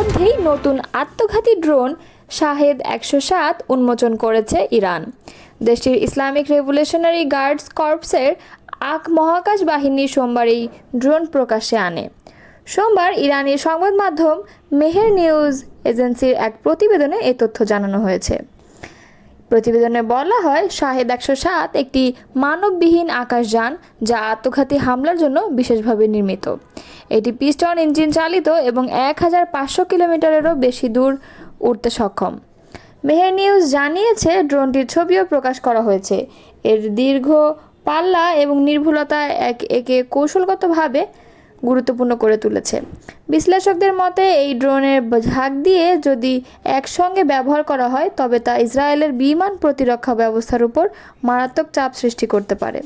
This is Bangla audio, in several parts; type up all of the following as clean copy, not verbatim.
মধ্যেই নতুন আত্মঘাতী ড্রোন শাহেদ-107 উন্মোচন করেছে ইরান। দেশটির ইসলামিক রেভলিউশনারি গার্ডস কর্পসের মহাকাশ বাহিনী সোমবার এই ড্রোন প্রকাশ্যে আনে। সোমবার ইরানি সংবাদ মাধ্যম মেহের নিউজ এজেন্সির এক প্রতিবেদনে এই তথ্য জানানো হয়েছে। প্রতিবেদনে বলা হয়, শাহেদ-107 একটি মানববিহীন আকাশযান যা আত্মঘাতী হামলার জন্য বিশেষভাবে নির্মিত। এটি পিস্টন ইঞ্জিন চালিত এবং 1500 কিলোমিটারেরও বেশি দূর উড়তে সক্ষম। মেহের নিউজ জানিয়েছে, ড্রোনটির ছবিও প্রকাশ করা হয়েছে। এর দীর্ঘ পাল্লা এবং নির্ভুলতা একে কৌশলগতভাবে গুরুত্বপূর্ণ করে তুলেছে। বিশ্লেষকদের মতে, এই ড্রোনের ঝাঁক দিয়ে যদি একসঙ্গে ব্যবহার করা হয় তবে তা ইসরায়েলের বিমান প্রতিরক্ষা ব্যবস্থার উপর মারাত্মক চাপ সৃষ্টি করতে পারে।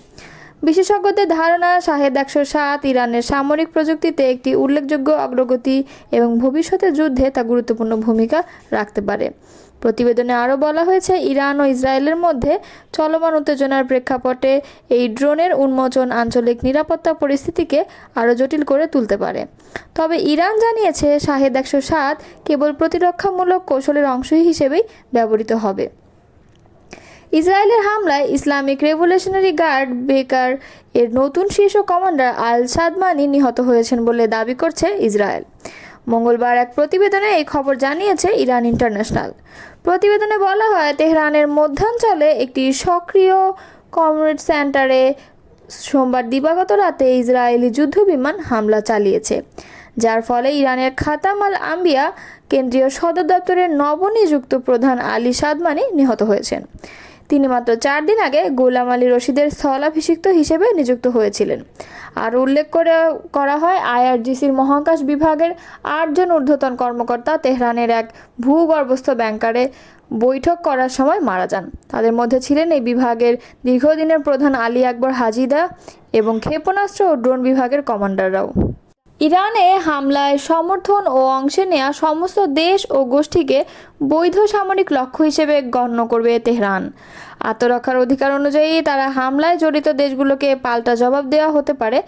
বিশেষজ্ঞদের ধারণা, শাহেদ-107 ইরানের সামরিক প্রযুক্তিতে একটি উল্লেখযোগ্য অগ্রগতি এবং ভবিষ্যতের যুদ্ধে তা গুরুত্বপূর্ণ ভূমিকা রাখতে পারে। প্রতিবেদনে আরও বলা হয়েছে, ইরান ও ইসরায়েলের মধ্যে চলমান উত্তেজনার প্রেক্ষাপটে এই ড্রোনের উন্মোচন আঞ্চলিক নিরাপত্তা পরিস্থিতিকে আরও জটিল করে তুলতে পারে। তবে ইরান জানিয়েছে, শাহেদ-107 কেবল প্রতিরক্ষামূলক কৌশলের অংশ হিসেবেই ব্যবহৃত হবে। ইসরায়েলের হামলায় ইসলামিক রেভলিউশনারি গার্ড বেকার এর নতুন শীর্ষ কমান্ডার আল সাদমানি নিহত হয়েছেন বলে দাবি করছে ইসরায়েল। মঙ্গলবার এক প্রতিবেদনে এই খবর জানিয়েছে ইরান ইন্টারন্যাশনাল। প্রতিবেদনে বলা হয়, তেহরানের মধ্যাঞ্চলে একটি সক্রিয় কমিউনিটি সেন্টারে সোমবার দিবাগত রাতে ইসরায়েলি যুদ্ধবিমান হামলা চালিয়েছে, যার ফলে ইরানের খাতাম আল আম্বিয়া কেন্দ্রীয় সদর দপ্তরের নবনিযুক্ত প্রধান আলী সাদমানি নিহত হয়েছেন। তিনি মাত্র 4 দিন আগে গোলাম আলী রশিদের স্থলাভিষিক্ত হিসেবে নিযুক্ত হয়েছিলেন। আর উল্লেখ করা হয়, আইআরজিসির মহাকাশ বিভাগের 8 জন ঊর্ধ্বতন কর্মকর্তা তেহরানের এক ভূগর্ভস্থ ব্যাংকারে বৈঠক করার সময় মারা যান। তাদের মধ্যে ছিলেন এই বিভাগের দীর্ঘদিনের প্রধান আলী আকবর হাজিদা এবং ক্ষেপণাস্ত্র ও ড্রোন বিভাগের কমান্ডাররাও। ইরানে হামলায় সমর্থন ও অংশে নেওয়া সমস্ত দেশ ও গোষ্ঠীকে বৈধ সামরিক লক্ষ্য হিসেবে গণ্য করবে তেহরান। আত্মরক্ষার অধিকার অনুযায়ী তারা হামলায় জড়িত দেশগুলোকে পাল্টা জবাব দেওয়া হতে পারে।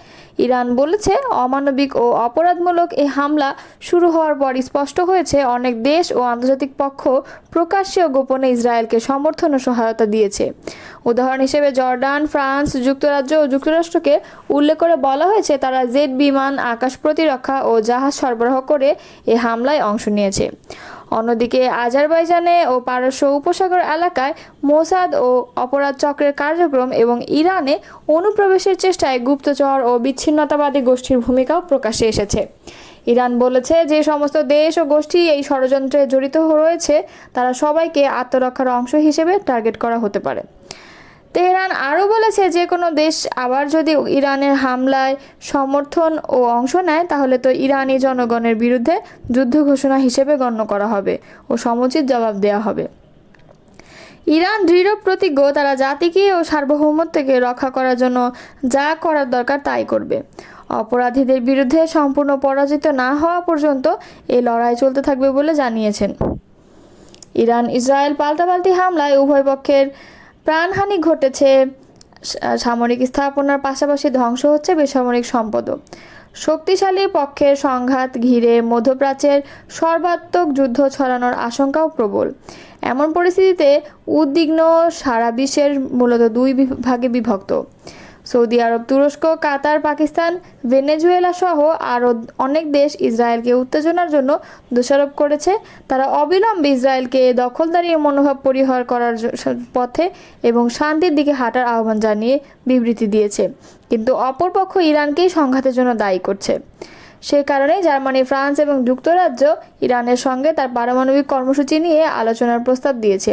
ইরান বলেছে, অমানবিক ও অপরাধমূলক এই হামলা শুরু হওয়ার পর স্পষ্ট হয়েছে, অনেক দেশ ও আন্তর্জাতিক পক্ষ প্রকাশ্যে ও গোপনে ইসরায়েলকে সমর্থন ও সহায়তা দিয়েছে। উদাহরণ হিসেবে জর্ডান, ফ্রান্স, যুক্তরাজ্য ও যুক্তরাষ্ট্রকে উল্লেখ করে বলা হয়েছে, তারা জেট বিমান, আকাশ প্রতিরক্ষা ও জাহাজ সরবরাহ করে এই হামলায় অংশ নিয়েছে। অন্যদিকে আজারবাইজানে ও পারস্য উপসাগর এলাকায় মোসাদ ও অপরাধ চক্রের কার্যক্রম এবং ইরানে অনুপ্রবেশের চেষ্টায় গুপ্তচর ও বিচ্ছিন্নতাবাদী গোষ্ঠীর ভূমিকাও প্রকাশ্যে এসেছে। ইরান বলেছে, যে সমস্ত দেশ ও গোষ্ঠী এই ষড়যন্ত্রে জড়িত রয়েছে তারা সবাইকে আত্মরক্ষার অংশ হিসেবে টার্গেট করা হতে পারে। তেহরান আরও বলেছে, যে কোনো দেশ আবার যদি ইরানের হামলায় সমর্থন ও অংশ নেয় তাহলে তো ইরানি জনগণের বিরুদ্ধে যুদ্ধ ঘোষণা হিসেবে গণ্য করা হবে ও সমুচিত জবাব দেওয়া হবে। ইরান দৃঢ় প্রতিজ্ঞ, তারা জাতিকে ও সার্বভৌমত্বকে রক্ষা করার জন্য যা করার দরকার তাই করবে। অপরাধীদের বিরুদ্ধে সম্পূর্ণ পরাজিত না হওয়া পর্যন্ত এই লড়াই চলতে থাকবে বলে জানিয়েছেন। ইরান ইসরায়েল পাল্টাপাল্টি হামলায় উভয় পক্ষের প্রাণহানি ঘটেছে, সামরিক স্থাপনার পাশাপাশি ধ্বংস হচ্ছে বেসামরিক সম্পদও। শক্তিশালী পক্ষের সংঘাত ঘিরে মধ্যপ্রাচ্যের সর্বাত্মক যুদ্ধ ছড়ানোর আশঙ্কাও প্রবল। এমন পরিস্থিতিতে উদ্বিগ্ন সারা বিশ্বের মূলত 2 ভাগে বিভক্ত। সৌদি আরব, তুরস্ক, কাতার, পাকিস্তান, ভেনেজুয়েলা সহ আরও অনেক দেশ ইসরায়েলকে উত্তেজনার জন্য দোষারোপ করেছে। তারা অবিলম্বে ইসরায়েলকে দখলদারির মনোভাব পরিহার করার পথে এবং শান্তির দিকে হাঁটার আহ্বান জানিয়ে বিবৃতি দিয়েছে, কিন্তু অপরপক্ষ ইরানকেই সংঘাতের জন্য দায়ী করছে। সে কারণে জার্মানি, ফ্রান্স এবং যুক্তরাজ্য ইরানের সঙ্গে তার পারমাণবিক কর্মসূচি নিয়ে আলোচনার প্রস্তাব দিয়েছে।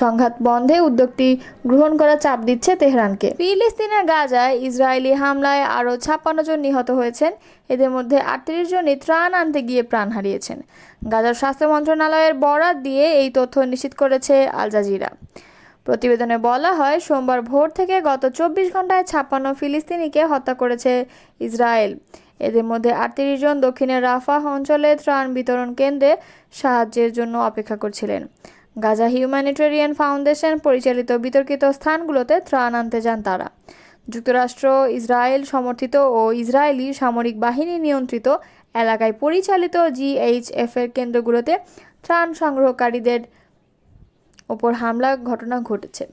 সংঘাত বন্ধে উদ্যোগটি গ্রহণ করার চাপ দিচ্ছে তেহরানকে। ফিলিস্তিনের গাজায় ইসরায়েলি হামলায় আরও 56 জন নিহত হয়েছেন। এদের মধ্যে 38 জনই ত্রাণ আনতে গিয়ে প্রাণ হারিয়েছেন। গাজার স্বাস্থ্য মন্ত্রণালয়ের বরাত দিয়ে এই তথ্য নিশ্চিত করেছে আল জাজিরা। প্রতিবেদনে বলা হয়, সোমবার ভোর থেকে গত 24 ঘন্টায় 56 ফিলিস্তিনিকে হত্যা করেছে ইসরায়েল। এদের মধ্যে 38 জন দক্ষিণের রাফাহ অঞ্চলে ত্রাণ বিতরণ কেন্দ্রে সাহায্যের জন্য অপেক্ষা করছিলেন। গাজা হিউম্যানিটেরিয়ান ফাউন্ডেশন পরিচালিত বিতর্কিত স্থানগুলোতে ত্রাণ আনতে যান তারা। যুক্তরাষ্ট্র, ইসরায়েল সমর্থিত ও ইসরায়েলি সামরিক বাহিনী নিয়ন্ত্রিত এলাকায় পরিচালিত জিএইচএফ এর কেন্দ্রগুলোতে ত্রাণ সংগ্রহকারীদের ওপর হামলার ঘটনা ঘটেছে।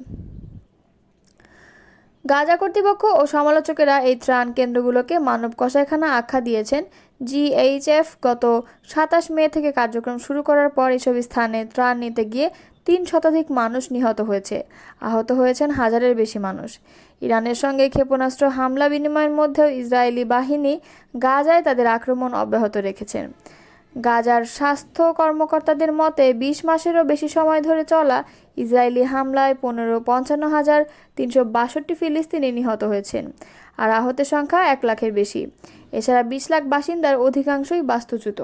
গাজা কর্তৃপক্ষ ও সমালোচকেরা এই ত্রাণ কেন্দ্রগুলোকে মানব কসাইখানা আখ্যা দিয়েছেন। জিএইচএফ গত ২৭ মে থেকে কার্যক্রম শুরু করার পর এসব স্থানে ত্রাণ নিতে গিয়ে ৩ শতাধিক মানুষ নিহত হয়েছে, আহত হয়েছেন হাজারের বেশি মানুষ। ইরানের সঙ্গে ক্ষেপণাস্ত্র হামলা বিনিময়ের মধ্যেও ইসরায়েলি বাহিনী গাজায় তাদের আক্রমণ অব্যাহত রেখেছেন। গাজার স্বাস্থ্য কর্মকর্তাদের মতে ২০ মাসেরও বেশি সময় ধরে চলা ইসরায়েলি হামলায় ৫৫,৩৬২ ফিলিস্তিনি নিহত হয়েছেন, আর আহতের সংখ্যা ১ লাখের বেশি। এছাড়া ২০ লাখ বাসিন্দার অধিকাংশই বাস্তুচ্যুত।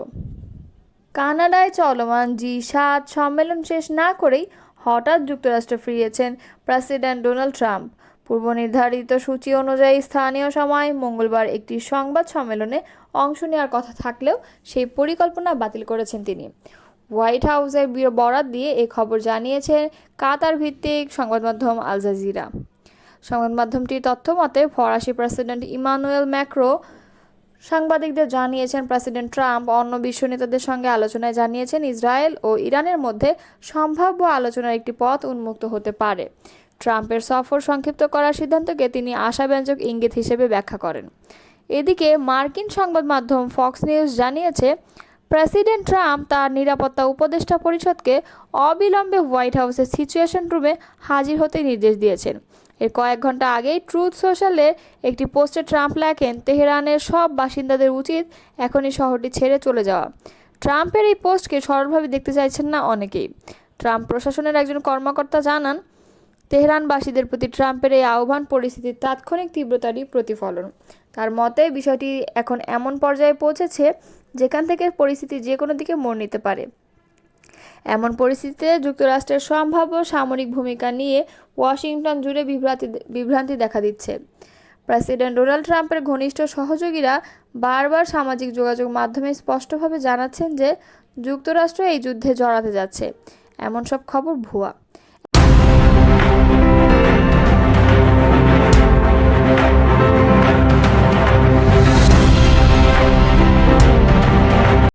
কানাডায় চলমান জি৭ সম্মেলন শেষ না করেই হঠাৎ যুক্তরাষ্ট্রে ফিরেছেন প্রেসিডেন্ট ডোনাল্ড ট্রাম্প। পূর্বনির্ধারিত সূচি অনুযায়ী স্থানীয় সময় মঙ্গলবার একটি সংবাদ সম্মেলনে অংশ নেওয়ার কথা থাকলেও সেই পরিকল্পনা বাতিল করেছেন তিনি। হোয়াইট হাউসের বরাত দিয়ে এ খবর জানিয়েছে কাতার ভিত্তিক সংবাদ মাধ্যম আল জাজিরা। সংবাদ মাধ্যমটির তথ্য মতে ফরাসি প্রেসিডেন্ট ইমানুয়েল ম্যাক্রো সাংবাদিকদের জানিয়েছেন, প্রেসিডেন্ট ট্রাম্প অন্য বিশ্ব নেতাদের সঙ্গে আলোচনায় জানিয়েছেন ইসরায়েল ও ইরানের মধ্যে সম্ভাব্য আলোচনার একটি পথ উন্মুক্ত হতে পারে। ট্রাম্পের সফর সংক্ষিপ্ত করার সিদ্ধান্তকে তিনি আশাব্যঞ্জক ইঙ্গিত হিসেবে ব্যাখ্যা করেন। এদিকে মার্কিন সংবাদ মাধ্যম ফক্স নিউজ জানিয়েছে, প্রেসিডেন্ট ট্রাম্প তার নিরাপত্তা উপদেষ্টা পরিষদকে অবিলম্বে হোয়াইট হাউসের সিচুয়েশন রুমে হাজির হতে নির্দেশ দিয়েছেন। এর কয়েক ঘন্টা আগেই ট্রুথ সোশ্যালে একটি পোস্টে ট্রাম্প লেখেন, তেহরানের সব বাসিন্দাদের উচিত এখনই শহরটি ছেড়ে চলে যাওয়া। ট্রাম্পের এই পোস্টকে সরলভাবে দেখতে চাইছেন না অনেকেই। ট্রাম্প প্রশাসনের একজন কর্মকর্তা জানান, তেহরানবাসীদের প্রতি ট্রাম্পের এই আহ্বান পরিস্থিতির তাৎক্ষণিক তীব্রতারই প্রতিফলন। তার মতে বিষয়টি এখন এমন পর্যায়ে পৌঁছেছে যেখান থেকে পরিস্থিতি যে কোনো দিকে মোড় নিতে পারে। এমন পরিস্থিতিতে যুক্তরাষ্ট্রের সম্ভাব্য সামরিক ভূমিকা নিয়ে ওয়াশিংটন জুড়ে বিভ্রান্তি দেখা দিচ্ছে। প্রেসিডেন্ট ডোনাল্ড ট্রাম্পের ঘনিষ্ঠ সহযোগীরা বারবার সামাজিক যোগাযোগ মাধ্যমে স্পষ্টভাবে জানাচ্ছেন যে যুক্তরাষ্ট্র এই যুদ্ধে জড়াতে যাচ্ছে। এমন সব খবর ভুয়া।